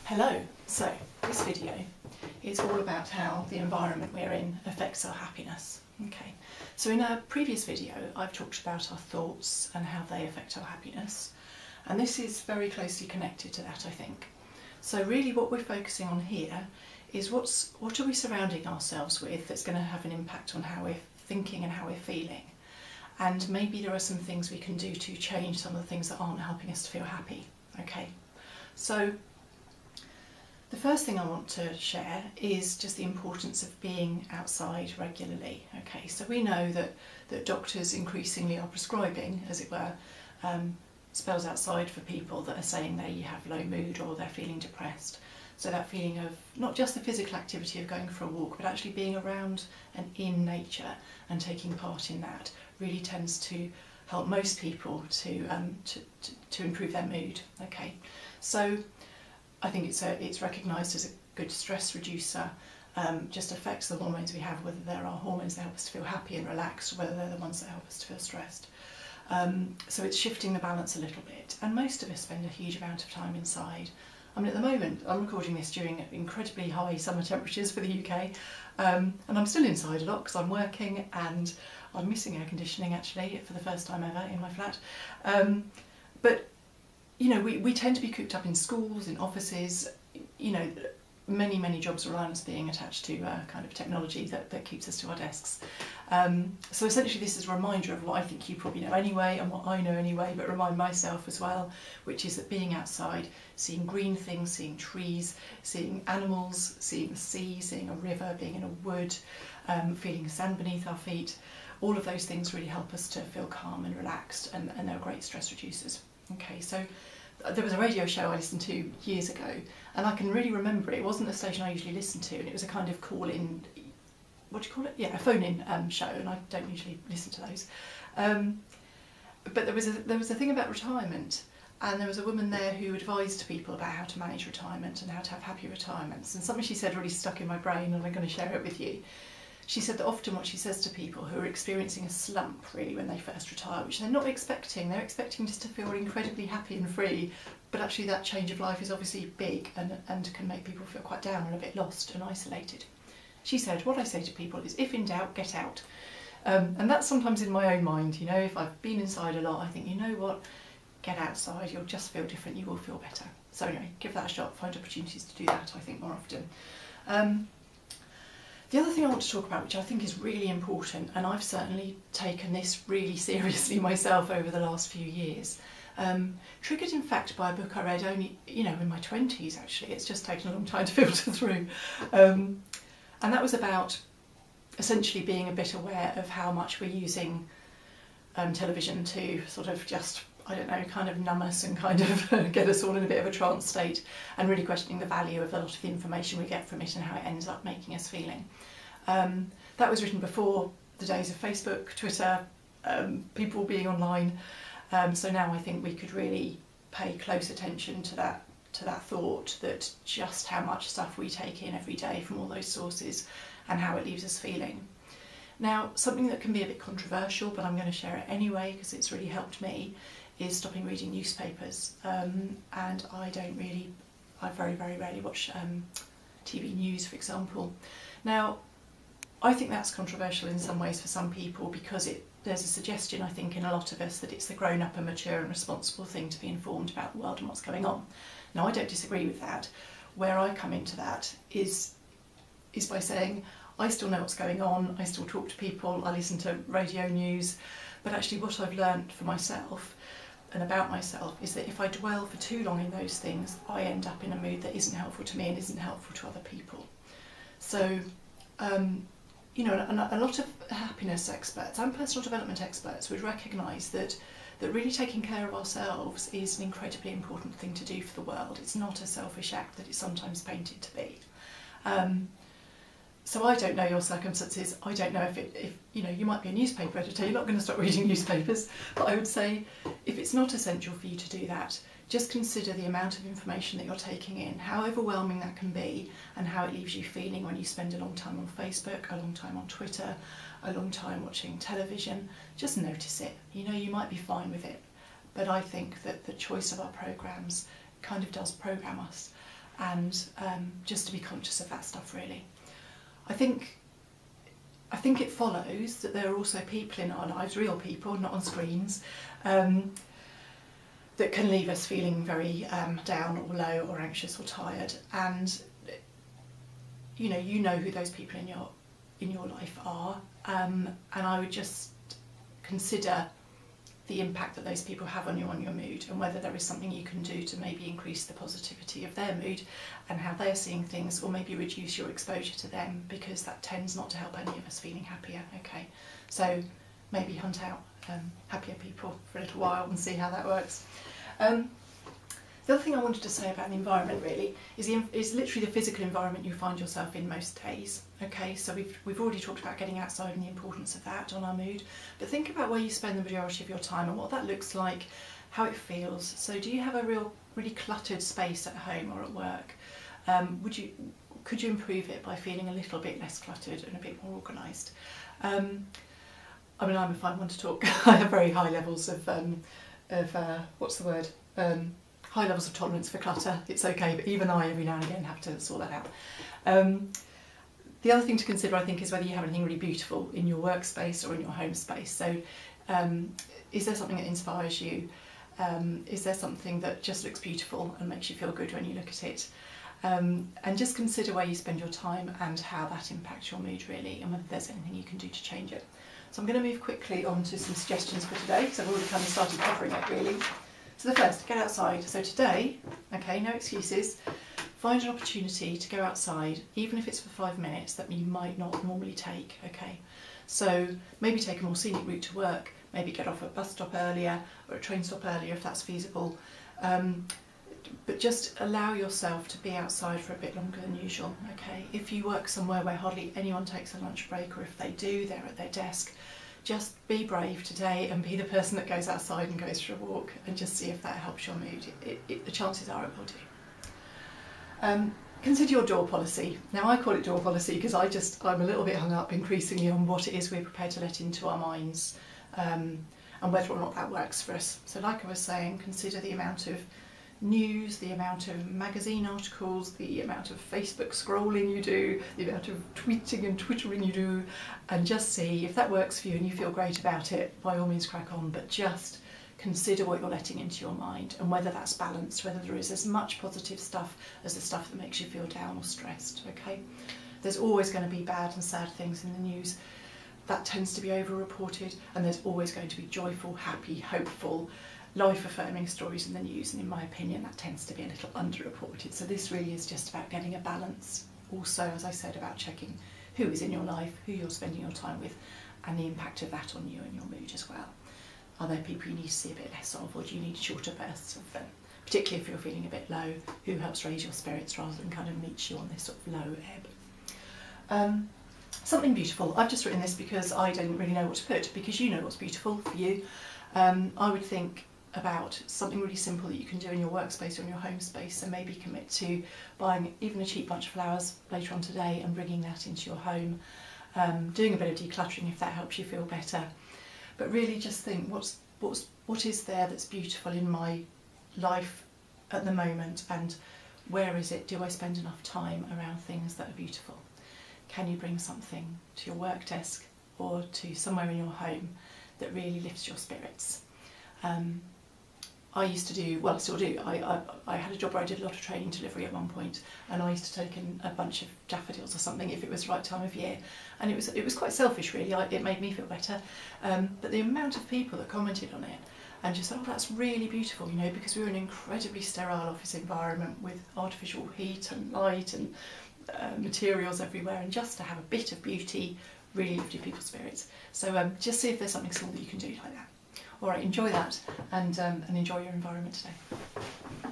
Hello, so this video is all about how the environment we're in affects our happiness. Okay, so in a previous video I've talked about our thoughts and how they affect our happiness, and this is very closely connected to that, I think. So really what we're focusing on here is what are we surrounding ourselves with that's going to have an impact on how we're thinking and how we're feeling, and maybe there are some things we can do to change some of the things that aren't helping us to feel happy. Okay, so the first thing I want to share is just the importance of being outside regularly. Okay, so we know that doctors increasingly are prescribing, as it were, spells outside for people that are saying they have low mood or they're feeling depressed. So that feeling of not just the physical activity of going for a walk, but actually being around and in nature and taking part in that really tends to help most people to improve their mood. Okay, so I think it's recognised as a good stress reducer. Just affects the hormones we have, whether there are hormones that help us to feel happy and relaxed, or whether they're the ones that help us to feel stressed. So it's shifting the balance a little bit, and most of us spend a huge amount of time inside. I mean, at the moment I'm recording this during incredibly high summer temperatures for the UK, and I'm still inside a lot because I'm working and I'm missing air conditioning actually for the first time ever in my flat. But you know, we tend to be cooped up in schools, in offices. You know, many jobs rely on us being attached to kind of technology that keeps us to our desks. So essentially this is a reminder of what I think you probably know anyway and what I know anyway, but remind myself as well, which is that being outside, seeing green things, seeing trees, seeing animals, seeing the sea, seeing a river, being in a wood, feeling sand beneath our feet, all of those things really help us to feel calm and relaxed, and they're great stress reducers. Okay, so there was a radio show I listened to years ago, and I can really remember it. It wasn't a station I usually listen to, and it was a kind of call-in, what do you call it? Yeah, a phone-in show, and I don't usually listen to those. But there was a thing about retirement, and there was a woman there who advised people about how to manage retirement and how to have happy retirements. And something she said really stuck in my brain, and I'm going to share it with you. She said that often what she says to people who are experiencing a slump really when they first retire, which they're not expecting, they're expecting just to feel incredibly happy and free, but actually that change of life is obviously big and can make people feel quite down and a bit lost and isolated. She said, what I say to people is, if in doubt, get out. And that's sometimes in my own mind, you know, if I've been inside a lot, I think, you know what, get outside, you'll just feel different, you will feel better. So anyway, give that a shot, find opportunities to do that, I think, more often. The other thing I want to talk about, which I think is really important, and I've certainly taken this really seriously myself over the last few years, triggered in fact by a book I read only, you know, in my 20s actually. It's just taken a long time to filter through. And that was about essentially being a bit aware of how much we're using television to sort of just, I don't know, kind of numb us and kind of get us all in a bit of a trance state, and really questioning the value of a lot of the information we get from it and how it ends up making us feeling. That was written before the days of Facebook, Twitter, people being online. So now I think we could really pay close attention to that thought, that just how much stuff we take in every day from all those sources and how it leaves us feeling. Now, something that can be a bit controversial, but I'm going to share it anyway because it's really helped me, is stopping reading newspapers. And I very rarely watch TV news, for example. Now, I think that's controversial in some ways for some people because there's a suggestion, I think, in a lot of us that it's the grown-up and mature and responsible thing to be informed about the world and what's going on. Now, I don't disagree with that. Where I come into that is by saying, I still know what's going on, I still talk to people, I listen to radio news, but actually what I've learned for myself and about myself is that if I dwell for too long in those things, I end up in a mood that isn't helpful to me and isn't helpful to other people. So, you know, a lot of happiness experts and personal development experts would recognise that really taking care of ourselves is an incredibly important thing to do for the world. It's not a selfish act that it's sometimes painted to be. So I don't know your circumstances. I don't know if you know, you might be a newspaper editor, you're not going to stop reading newspapers, but I would say if it's not essential for you to do that, just consider the amount of information that you're taking in, how overwhelming that can be, and how it leaves you feeling when you spend a long time on Facebook, a long time on Twitter, a long time watching television. Just notice it. You know, you might be fine with it, but I think that the choice of our programmes kind of does program us. and just to be conscious of that stuff really. I think it follows that there are also people in our lives, real people, not on screens, that can leave us feeling very down or low or anxious or tired, and you know who those people in your life are, and I would just consider the impact that those people have on your mood, and whether there is something you can do to maybe increase the positivity of their mood and how they're seeing things, or maybe reduce your exposure to them, because that tends not to help any of us feeling happier. Okay, so maybe hunt out happier people for a little while and see how that works. The other thing I wanted to say about the environment really is literally the physical environment you find yourself in most days. Okay, so we've already talked about getting outside and the importance of that on our mood, but think about where you spend the majority of your time and what that looks like, how it feels. So do you have a really cluttered space at home or at work? Could you improve it by feeling a little bit less cluttered and a bit more organised? I mean, I'm a fine one to talk. I have very high levels of what's the word? High levels of tolerance for clutter. It's okay, but even I every now and again have to sort that out. The other thing to consider, I think, is whether you have anything really beautiful in your workspace or in your home space. So is there something that inspires you? Is there something that just looks beautiful and makes you feel good when you look at it? And just consider where you spend your time and how that impacts your mood really, and whether there's anything you can do to change it. So I'm going to move quickly on to some suggestions for today, because I've already kind of started covering it really. So the first, get outside. So today, okay, no excuses, find an opportunity to go outside, even if it's for 5 minutes, that you might not normally take, okay? So maybe take a more scenic route to work, maybe get off at a bus stop earlier or a train stop earlier if that's feasible, but just allow yourself to be outside for a bit longer than usual, okay? If you work somewhere where hardly anyone takes a lunch break, or if they do, they're at their desk, just be brave today and be the person that goes outside and goes for a walk, and just see if that helps your mood. The chances are it will do. Consider your door policy. Now I call it door policy because I'm a little bit hung up increasingly on what it is we're prepared to let into our minds, and whether or not that works for us. So like I was saying, consider the amount of news, the amount of magazine articles, the amount of Facebook scrolling you do, the amount of tweeting and twittering you do, and just see if that works for you and you feel great about it. By all means crack on, but just consider what you're letting into your mind and whether that's balanced, whether there is as much positive stuff as the stuff that makes you feel down or stressed, okay? There's always going to be bad and sad things in the news. That tends to be over-reported, and there's always going to be joyful, happy, hopeful, life-affirming stories in the news, and in my opinion that tends to be a little underreported. So this really is just about getting a balance. Also, as I said, about checking who is in your life, who you're spending your time with, and the impact of that on you and your mood as well. Are there people you need to see a bit less of, or do you need shorter bursts of them? Particularly if you're feeling a bit low, who helps raise your spirits rather than kind of meet you on this sort of low ebb? Something beautiful. I've just written this because I don't really know what to put, because you know what's beautiful for you. I would think about something really simple that you can do in your workspace or in your home space, and maybe commit to buying even a cheap bunch of flowers later on today and bringing that into your home, doing a bit of decluttering if that helps you feel better. But really just think, what is there that's beautiful in my life at the moment, and where is it? Do I spend enough time around things that are beautiful? Can you bring something to your work desk or to somewhere in your home that really lifts your spirits? I used to do, well I still do, I had a job where I did a lot of training delivery at one point, and I used to take in a bunch of daffodils or something if it was the right time of year, and it was quite selfish really. It made me feel better, but the amount of people that commented on it and just said, oh that's really beautiful, you know, because we were in an incredibly sterile office environment with artificial heat and light and materials everywhere, and just to have a bit of beauty really lifted people's spirits. So just see if there's something small that you can do like that. All right, enjoy that, and enjoy your environment today.